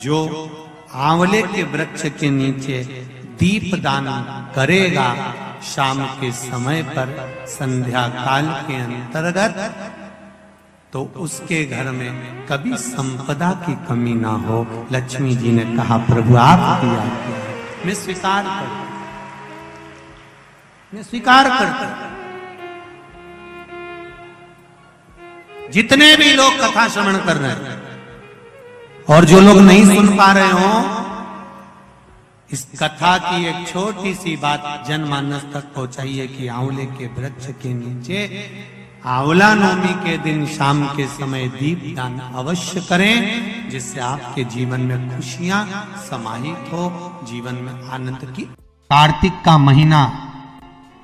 जो आंवले के वृक्ष के नीचे दीप दान करेगा शाम के समय पर संध्या काल के अंतर्गत, तो उसके घर में कभी संपदा की कमी ना हो। लक्ष्मी जी ने कहा प्रभु आपकी आज्ञा है, मैं स्वीकार करता, मैं स्वीकार करता। जितने भी लोग कथा श्रवण कर रहे हैं और जो लोग नहीं सुन पा रहे हो, इस कथा की एक छोटी सी बात जनमानस तक पहुंचाइए कि आंवले के वृक्ष के नीचे आंवला नवमी के दिन शाम के समय दीप दान अवश्य करें, जिससे आपके जीवन में खुशियां समाहित हो, जीवन में आनंद की। कार्तिक का महीना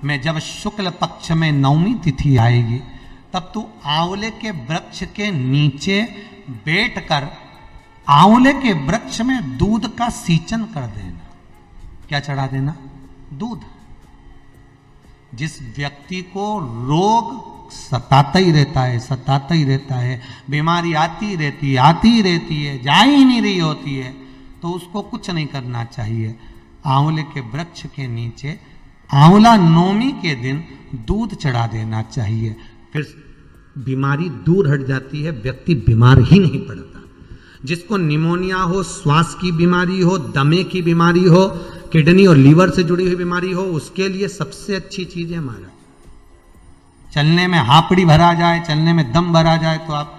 में जब शुक्ल पक्ष में नवमी तिथि आएगी, तब तू आंवले के वृक्ष के नीचे बैठकर आंवले के वृक्ष में दूध का सींचन कर देना। क्या चढ़ा देना? दूध। जिस व्यक्ति को रोग सताता ही रहता है, सताता ही रहता है, बीमारी आती रहती है, जा ही नहीं रही होती है, तो उसको कुछ नहीं करना चाहिए। आंवले के वृक्ष के नीचे आंवला नवमी के दिन दूध चढ़ा देना चाहिए, फिर बीमारी दूर हट जाती है, व्यक्ति बीमार ही नहीं पड़ता। जिसको निमोनिया हो, श्वास की बीमारी हो, दमे की बीमारी हो, किडनी और लीवर से जुड़ी हुई बीमारी हो, उसके लिए सबसे अच्छी चीज है महाराज। चलने में हापड़ी भरा जाए, चलने में दम भरा जाए, तो आप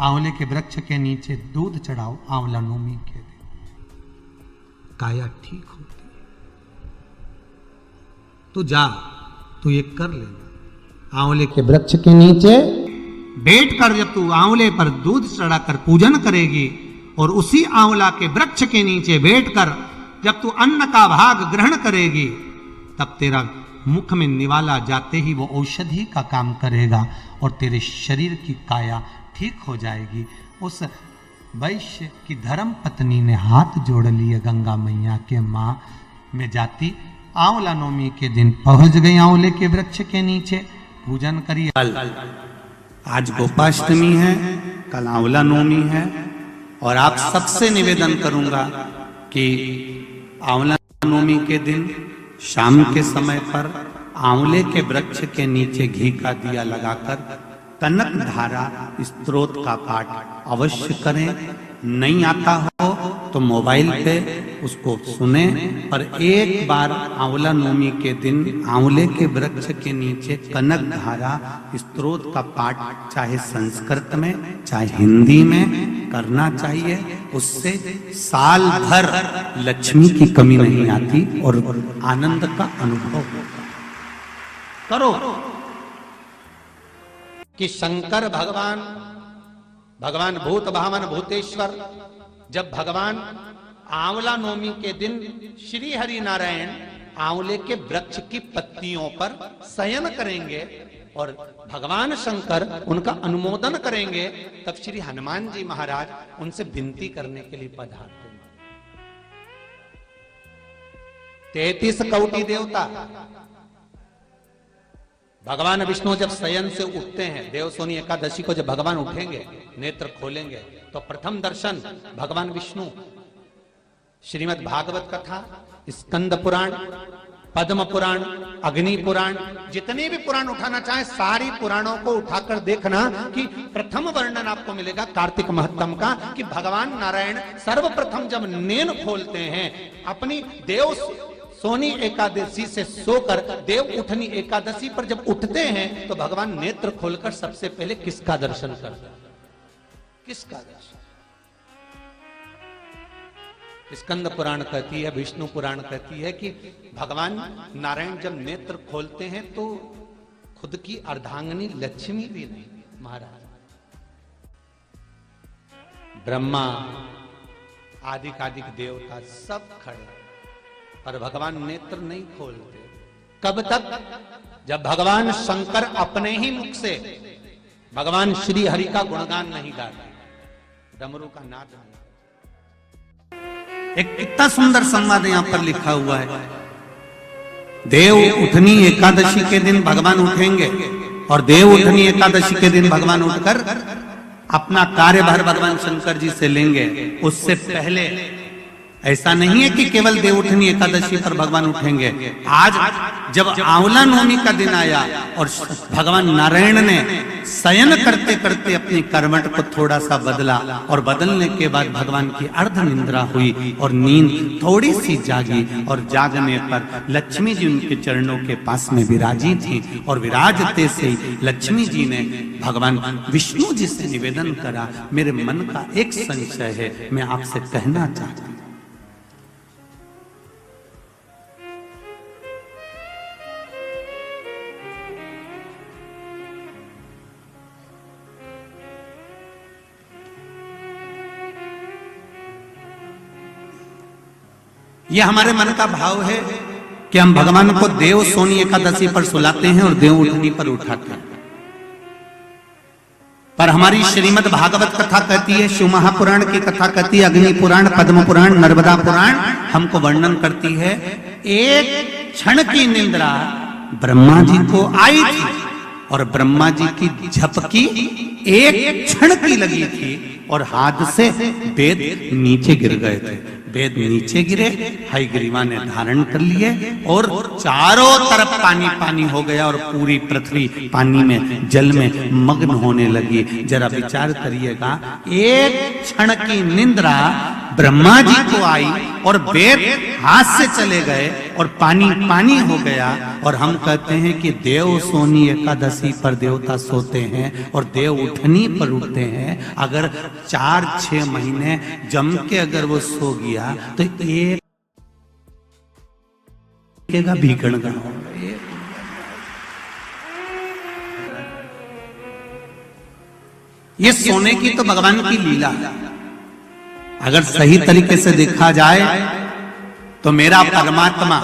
आंवले के वृक्ष के नीचे दूध चढ़ाओ आंवला नवमी के दिन, काया ठीक होती है। तो जा, तू ये कर लेना। आंवले के वृक्ष के नीचे बैठकर जब तू आंवले पर दूध चढ़ाकर पूजन करेगी और उसी आंवला के वृक्ष के नीचे बैठकर जब तू अन्न का भाग ग्रहण करेगी, तब तेरा मुख में निवाला जाते ही वो औषधि का काम करेगा और तेरे शरीर की काया ठीक हो जाएगी। उस वैश्य की धर्म पत्नी ने हाथ जोड़ लिए गंगा मैया के मां में जाती, आंवला नवमी के दिन पहुंच गई आंवले के वृक्ष के नीचे, पूजन करिए। आज गोपाष्टमी है, कल आंवला नवमी है, और आप सबसे निवेदन करूंगा कि आंवला नवमी के दिन शाम के समय पर आंवले के वृक्ष के नीचे घी का दिया लगाकर कनक धारा स्तोत्र का पाठ अवश्य करें। नहीं आता हो तो मोबाइल पे उसको सुने, और एक बार आंवला नवमी के दिन आंवले के वृक्ष के नीचे कनक धारा स्तोत्र का पाठ चाहे संस्कृत में चाहे हिंदी में करना चाहिए। उससे साल भर लक्ष्मी की कमी नहीं आती और आनंद का अनुभव करो। कि शंकर भगवान भूत भावन भूतेश्वर, जब भगवान आंवला नवमी के दिन श्री हरि नारायण आंवले के वृक्ष की पत्तियों पर शयन करेंगे और भगवान शंकर उनका अनुमोदन करेंगे, तब श्री हनुमान जी महाराज उनसे विनती करने के लिए पधारते हैं। 33 कोटि देवता, भगवान विष्णु जब शयन से उठते हैं, देवसोनी एकादशी को जब भगवान उठेंगे, नेत्र खोलेंगे, तो प्रथम दर्शन भगवान विष्णु श्रीमद् भागवत कथा, स्कंद पुराण, पद्म पुराण, अग्नि पुराण, जितने भी पुराण उठाना चाहे सारी पुराणों को उठाकर देखना कि प्रथम वर्णन आपको मिलेगा कार्तिक महत्तम का, कि भगवान नारायण सर्वप्रथम जब नेन खोलते हैं अपनी देव सोनी एकादशी से सोकर देव उठनी एकादशी पर जब उठते हैं, तो भगवान नेत्र खोलकर सबसे पहले किसका दर्शन करते हैं? किसका दर्शन? स्कंद पुराण कहती है, विष्णु पुराण कहती है कि भगवान नारायण जब नेत्र खोलते हैं तो खुद की अर्धांगिनी लक्ष्मी भी नहीं, महाराज ब्रह्मा आदिक देवता सब खड़े, पर भगवान नेत्र नहीं खोलते। कब तक? जब भगवान शंकर अपने ही मुख से भगवान श्री हरि का गुणगान नहीं गाते, डमरू का नाद नहीं। एक कितना सुंदर संवाद यहां पर लिखा हुआ है। देव उठनी एकादशी के दिन भगवान उठेंगे और देव उठनी एकादशी के दिन भगवान उठकर अपना कार्यभार भगवान शंकर जी से लेंगे, उससे पहले ऐसा नहीं है कि केवल देवउठनी एकादशी पर भगवान उठेंगे। आज जब आंवला नवमी का दिन आया और भगवान नारायण ने शयन करते करते अपनी करवट को थोड़ा सा बदला, और बदलने के बाद भगवान की अर्ध निंद्रा हुई और नींद थोड़ी सी जागी, और जागने पर लक्ष्मी जी उनके चरणों के पास में विराजी थी, और विराजते से ही लक्ष्मी जी ने भगवान विष्णु जी से निवेदन करा, मेरे मन का एक संशय है, मैं आपसे कहना चाहती हूं। ये हमारे मन का भाव है कि हम भगवान को देव सोनी एकादशी पर सुलाते हैं और देव उठनी पर उठाते हैं, पर हमारी श्रीमद् भागवत कथा कहती है, शिव महापुराण की कथा कहती है, अग्नि पुराण, पद्म पुराण, नर्मदा पुराण हमको वर्णन करती है, एक क्षण की निंद्रा ब्रह्मा जी को आई थी, और ब्रह्मा जी की झपकी एक क्षण की लगी थी, और हाथ से वेद नीचे गिर गए थे। वेद नीचे गिरे, हयग्रीवा ने धारण कर लिए, और चारों तरफ पानी पानी हो गया, और पूरी पृथ्वी पानी में, जल में मग्न होने लगी। जरा विचार करिएगा, एक क्षण की निंद्रा ब्रह्मा जी को आई, और वेद हाथ से चले गए, और पानी पानी हो गया। और हम कहते हैं कि देव सोनी एकादशी पर देवता सोते हैं और देव उठनी पर उठते हैं। अगर 4-6 महीने जम के अगर वो सो गया तो एक भीगण का ये सोने की तो भगवान की लीला है। अगर सही तरीके से देखा जाए तो मेरा परमात्मा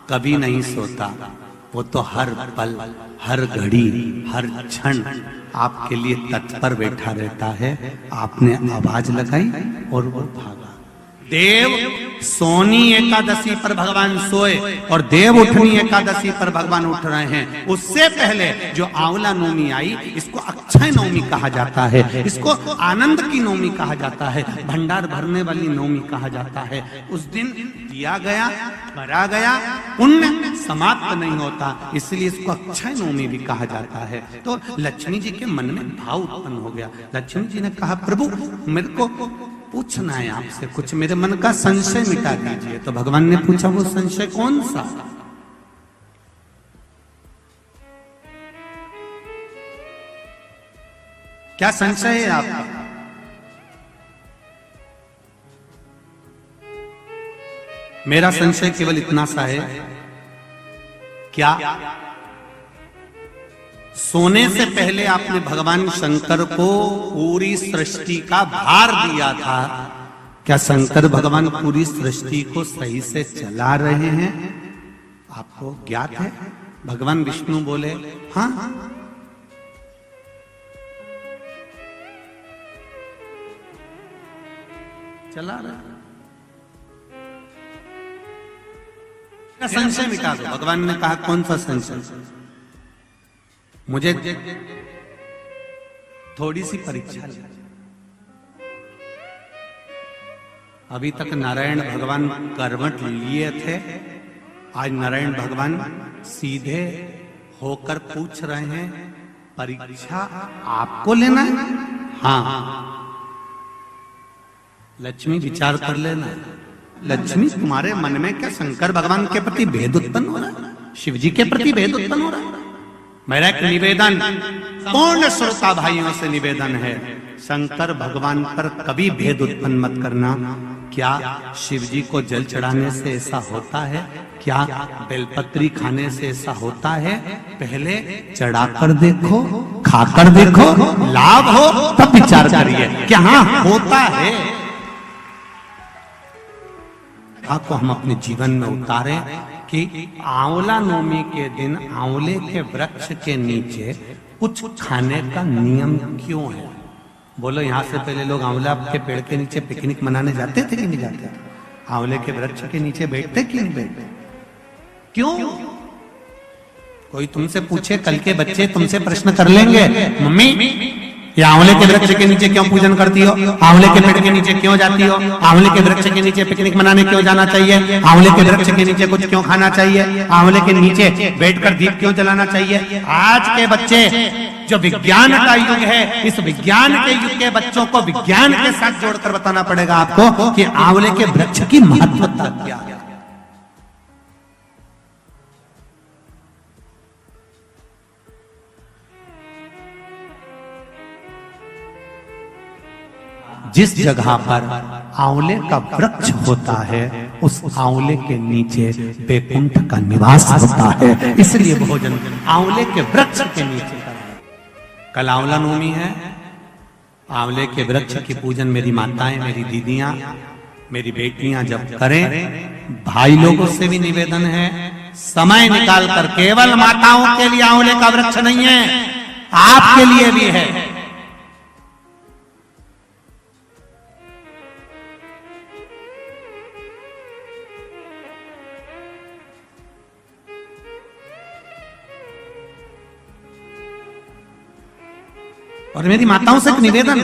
कभी नहीं सोता, वो तो हर पल, हर घड़ी, हर क्षण आपके लिए तत्पर बैठा रहता है। आपने आवाज लगाई और वो भागा। देव सोनी एकादशी पर भगवान सोए और देव उठनी एकादशी पर भगवान उठ रहे हैं। उससे पहले जो आंवला नवमी आई, इसको अक्षय नवमी कहा जाता है, इसको आनंद की नवमी कहा जाता है, भंडार भरने वाली नवमी कहा जाता है। उस दिन दिया गया, भरा गया, पुण्य समाप्त नहीं होता, इसलिए इसको अक्षय नवमी भी कहा जाता है। तो लक्ष्मी जी के मन में भाव उत्पन्न हो गया। लक्ष्मी जी ने कहा, प्रभु मेरे को पूछना है आपसे कुछ, मेरे मन का संशय मिटा दीजिए। तो भगवान ने पूछा, वो संशय कौन सा? क्या संशय है आपका? मेरा संशय केवल इतना सा है, क्या सोने से पहले आपने भगवान शंकर को पूरी सृष्टि का भार दिया था? क्या शंकर भगवान पूरी सृष्टि को सही से चला रहे हैं? आपको ज्ञात है? भगवान विष्णु बोले, हाँ चला रहे। संशय मिटा दो। भगवान ने कहा, कौन सा संशय? मुझे थोड़ी सी परीक्षा ली। अभी तक नारायण भगवान करवट लिए थे, आज नारायण भगवान सीधे होकर पूछ रहे हैं, परीक्षा आपको लेना है? हाँ। लक्ष्मी विचार कर लेना। लक्ष्मी तुम्हारे मन में क्या शंकर भगवान के प्रति भेद उत्पन्न हो रहा है? शिव जी के प्रति भेद उत्पन्न हो रहा है? मेरा एक निवेदन, पूर्ण श्रोता भाइयों से निवेदन है, शंकर भगवान पर कभी भेद उत्पन्न मत करना। क्या शिव जी को जल चढ़ाने से ऐसा होता है? क्या बेलपत्री खाने से ऐसा होता है? पहले चढ़ाकर देखो, खाकर देखो, लाभ हो तब विचार करिए। क्या हाँ होता है? को हम अपने जीवन में उतारें कि आंवला नवमी के दिन आंवले के वृक्ष के नीचे कुछ खाने का नियम क्यों है? बोलो, यहाँ से पहले लोग आंवला के पेड़ के नीचे पिकनिक मनाने जाते थे कि नहीं जाते थे? आंवले के वृक्ष के नीचे बैठते कि नहीं बैठते? क्यों? कोई तुमसे पूछे, कल के बच्चे तुमसे प्रश्न कर लेंगे, मम्मी कि आंवले के वृक्ष के नीचे क्यों पूजन करती हो, आंवले के पेड़ के नीचे क्यों जाती हो, आंवले के वृक्ष के नीचे पिकनिक मनाने क्यों जाना चाहिए, आंवले के वृक्ष के नीचे कुछ क्यों खाना चाहिए, आंवले के नीचे बैठकर दीप क्यों जलाना चाहिए। आज के बच्चे जो विज्ञान का युग है, इस विज्ञान के युग के बच्चों को विज्ञान के साथ जोड़कर बताना पड़ेगा आपको कि आंवले के वृक्ष की महत्वता क्या है। जिस जगह पर आंवले का वृक्ष होता है उस आंवले के नीचे बैकुंठ का निवास होता है, इसलिए भोजन आंवले के वृक्ष के नीचे करना। कल आंवला नवमी है, आंवले के वृक्ष की पूजन मेरी माताएं, मेरी दीदियां, मेरी बेटियां जब करें, भाई लोगों से भी निवेदन है समय निकालकर, केवल माताओं के लिए आंवले का वृक्ष नहीं है, आपके लिए भी है। और मेरी माताओं से एक निवेदन,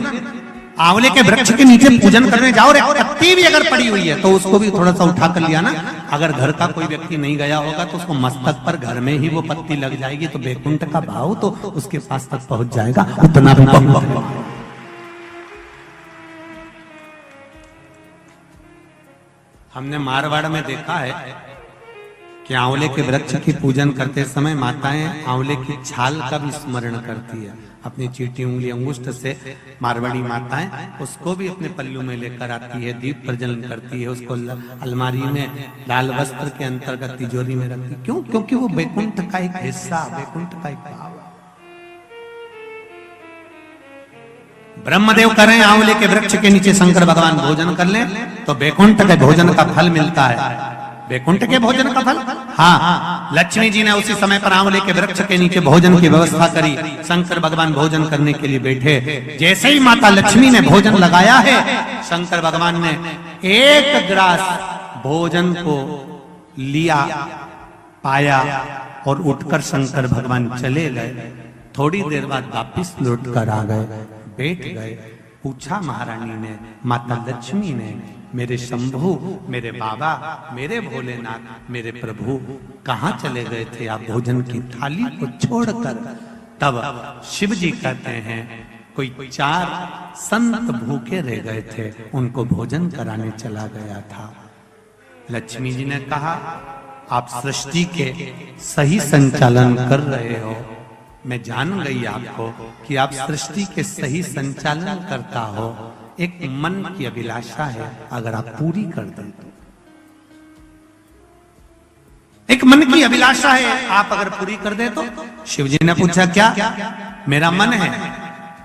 आंवले के वृक्ष के नीचे पूजन करने जाओ, और पत्ती भी अगर पड़ी हुई है तो उसको भी थोड़ा सा उठा कर लिया ना। अगर घर का कोई व्यक्ति नहीं गया होगा तो उसको मस्तक पर घर में ही वो पत्ती लग जाएगी, तो बैकुंठ का भाव तो उसके पास तक पहुंच जाएगा। उतना भी हमने मारवाड़ में देखा है कि आंवले के वृक्ष की पूजन करते समय माताएं आंवले की छाल का भी स्मरण करती है। अपनी चीटी उंगली अंगुष्ठ से मारवाड़ी माताएं उसको भी अपने पल्लू में लेकर आती है, दीप प्रज्वलन करती है, उसको अलमारी में लाल वस्त्र के अंतर्गत तिजोरी में रखती है। क्यों? क्योंकि वो बैकुंठ का एक हिस्सा, बैकुंठ का एक भाव। ब्रह्मदेव करें आंवले के वृक्ष के नीचे शंकर भगवान भोजन कर लें तो बैकुंठ के भोजन का फल मिलता है। बैकुंठ के भोजन का फल, हाँ, लक्ष्मी जी ने उसी समय पर आंवले के वृक्ष के नीचे भोजन की व्यवस्था करी। शंकर भगवान भोजन करने के लिए बैठे, जैसे ही माता लक्ष्मी ने भोजन लगाया है, शंकर भगवान ने एक ग्रास भोजन को लिया, पाया और उठकर शंकर भगवान चले गए। थोड़ी देर बाद वापिस लौट कर आ गए, बैठ गए। पूछा महारानी ने, माता लक्ष्मी ने, मेरे शंभु, मेरे बाबा, मेरे भोलेनाथ, मेरे प्रभु कहाँ चले गए थे आप भोजन की थाली को छोड़कर? तब शिव जी कहते हैं कोई 4 संत भूखे रह गए थे, उनको भोजन कराने चला गया था। लक्ष्मी जी ने कहा आप सृष्टि के सही संचालन कर रहे हो, मैं जान गई आपको कि आप सृष्टि के सही संचालन करता हो। एक मन की अभिलाषा है, अगर आप पूरी कर दें तो, एक मन की अभिलाषा है, आप अगर पूरी कर दे तो। शिव जी ने पूछा क्या? मेरा मन है,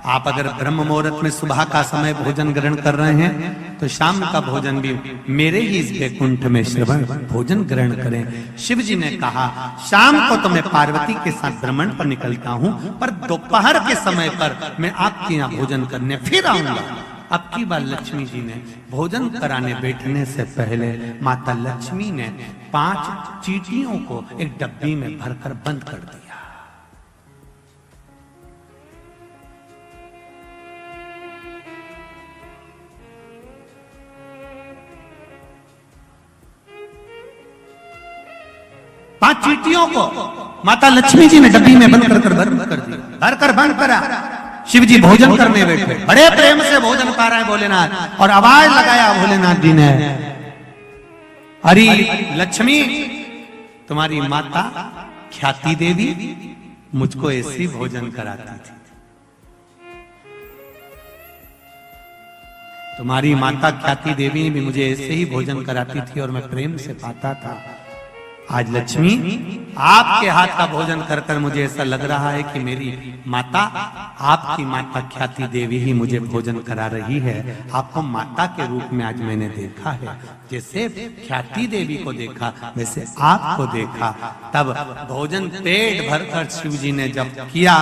आप अगर ब्रह्म मुहूर्त में सुबह का समय भोजन ग्रहण कर रहे हैं तो शाम का भोजन भी मेरे ही इस बैकुंठ में श्रवण भोजन ग्रहण करें। शिव जी ने कहा शाम को तो मैं पार्वती के साथ भ्रमण पर निकलता हूं, पर दोपहर के समय पर मैं आपके यहाँ भोजन करने फिर आऊंगा। अब की बार लक्ष्मी जी ने भोजन कराने बैठने से पहले माता लक्ष्मी ने 5 चींटियों को एक डब्बी में भरकर बंद कर दिया। पांच चींटियों को माता लक्ष्मी जी ने डब्बी में बंद कर दिया, भरकर बंद करा। शिव जी भोजन करने बैठे, बड़े प्रेम से भोजन पा रहे हैं भोलेनाथ, और आवाज लगाया भोलेनाथ जी ने, अरे लक्ष्मी, तुम्हारी माता ख्याति देवी मुझको ऐसी भोजन कराती थी, तुम्हारी माता ख्याति देवी भी मुझे ऐसे ही भोजन कराती थी और मैं प्रेम से पाता था। आज लक्ष्मी आपके हाथ का भोजन कर कर मुझे ऐसा लग रहा है कि मेरी माता, आपकी माता ख्याति देवी ही मुझे भोजन करा रही है। आपको माता के रूप में आज मैंने देखा है, जैसे ख्याति देवी को देखा वैसे आपको देखा। तब भोजन पेट भरकर शिव जी ने जब किया,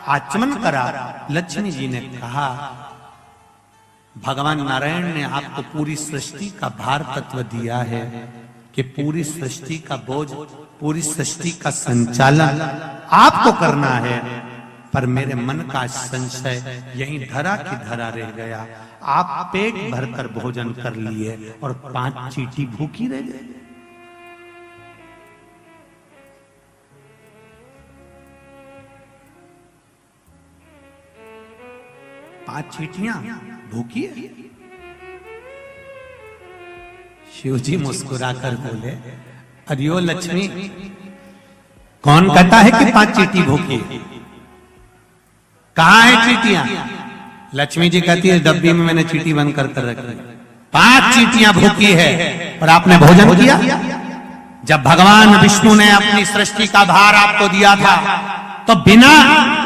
आचमन करा, लक्ष्मी जी ने कहा भगवान नारायण ने आपको पूरी सृष्टि का भार तत्व दिया है कि पूरी सृष्टि का बोझ, पूरी सृष्टि का संचालन आपको करना है, पर मेरे मन का संशय यहीं धरा की धरा रह गया। आप पेट भरकर भोजन कर लिए और 5 चींटी भूखी रह गई। पांच चींटियां भूखी है। शिव जी मुस्कुराकर बोले, अरियो लक्ष्मी, कौन कहता है कि 5 चींटी भूखी है? कहां है चींटियां? लक्ष्मी जी कहती है, डब्बी में मैंने चींटी बंद कर रखी। 5 चींटियां भूखी है और आपने भोजन किया? जब भगवान विष्णु ने अपनी सृष्टि का भार आपको दिया था तो बिना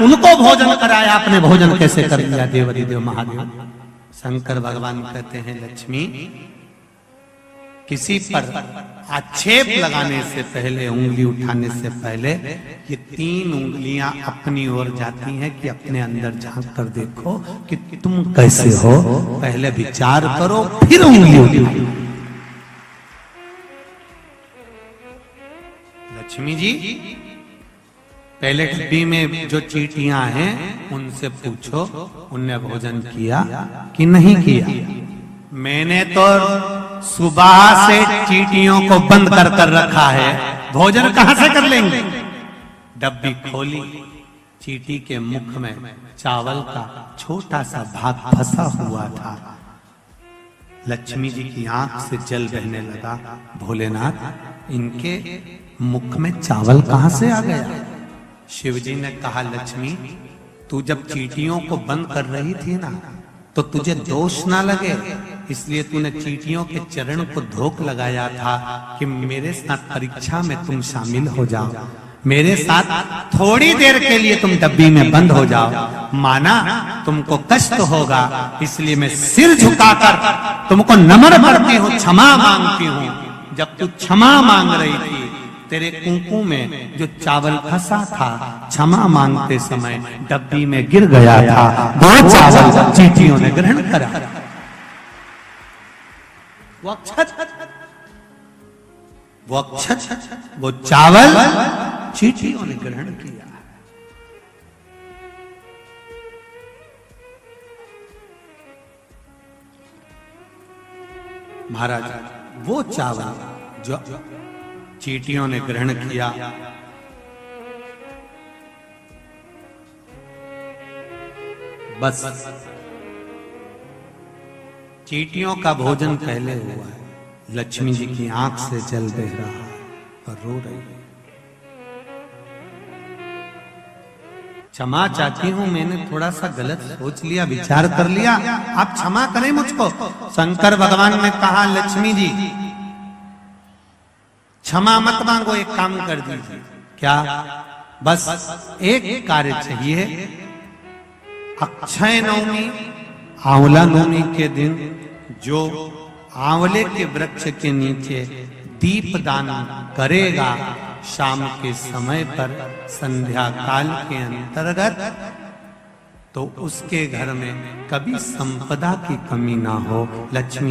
उनको भोजन कराया आपने भोजन कैसे कर लिया? देवाधिदेव महादेव शंकर भगवान कहते हैं, लक्ष्मी, किसी पर आक्षेप लगाने से पहले, उंगली उठाने से पहले ये 3 उंगलियां अपनी ओर जाती हैं कि अपने अंदर झांक कर देखो कि तुम कैसे हो। पहले विचार करो, फिर उंगली उठाओ। लक्ष्मी जी, पहले डिब्बी में जो चींटियां हैं उनसे पूछो, उनने भोजन किया कि नहीं किया? मैंने तो सुबह से चींटियों को बंद कर कर रखा है, भोजन कहां से कर लेंगे? डब्बी खोली, चींटी के मुख में चावल का छोटा सा भाग फंसा हुआ था। लक्ष्मी जी की आंख से जल बहने लगा। भोलेनाथ, इनके मुख में चावल कहां से आ गया? शिव जी ने कहा, लक्ष्मी, तू जब चींटियों को बंद कर रही थी ना, तो तुझे दोष ना लगे, इसलिए तूने चींटियों के चरण को धोख लगाया था कि मेरे साथ परीक्षा में तुम शामिल हो जाओ, मेरे साथ थोड़ी देर के लिए तुम डब्बी में बंद हो जाओ। माना तुमको कष्ट होगा, इसलिए मैं सिर झुकाकर तुमको नमन करती हूँ, क्षमा मांगती हूँ। जब तू क्षमा मांग रही थी, तेरे कुंकू में जो चावल फंसा था, क्षमा मांगते समय डब्बी में गिर गया था। वो चावल चींटियों ने ग्रहण करा। वो अक्षत, वो चावल चींटियों ने ग्रहण किया। महाराज, वो चावल जो चींटियों ने ग्रहण किया, बस चींटियों का भोजन पहले हुआ है। लक्ष्मी जी की आंख से जल बह रहा है और रो रही है। क्षमा चाहती हूं, मैंने थोड़ा सा गलत सोच लिया, विचार कर लिया, आप क्षमा करें मुझको। शंकर भगवान ने कहा, लक्ष्मी जी, क्षमा मत मांगो, एक काम कर दीजिए। क्या? बस एक कार्य चाहिए। अक्षय नवमी, आंवला नवमी के दिन जो आंवले के वृक्ष के नीचे दीप दान करेगा, शाम के समय पर संध्या काल के अंतर्गत, तो उसके घर में कभी संपदा की कमी ना हो। लक्ष्मी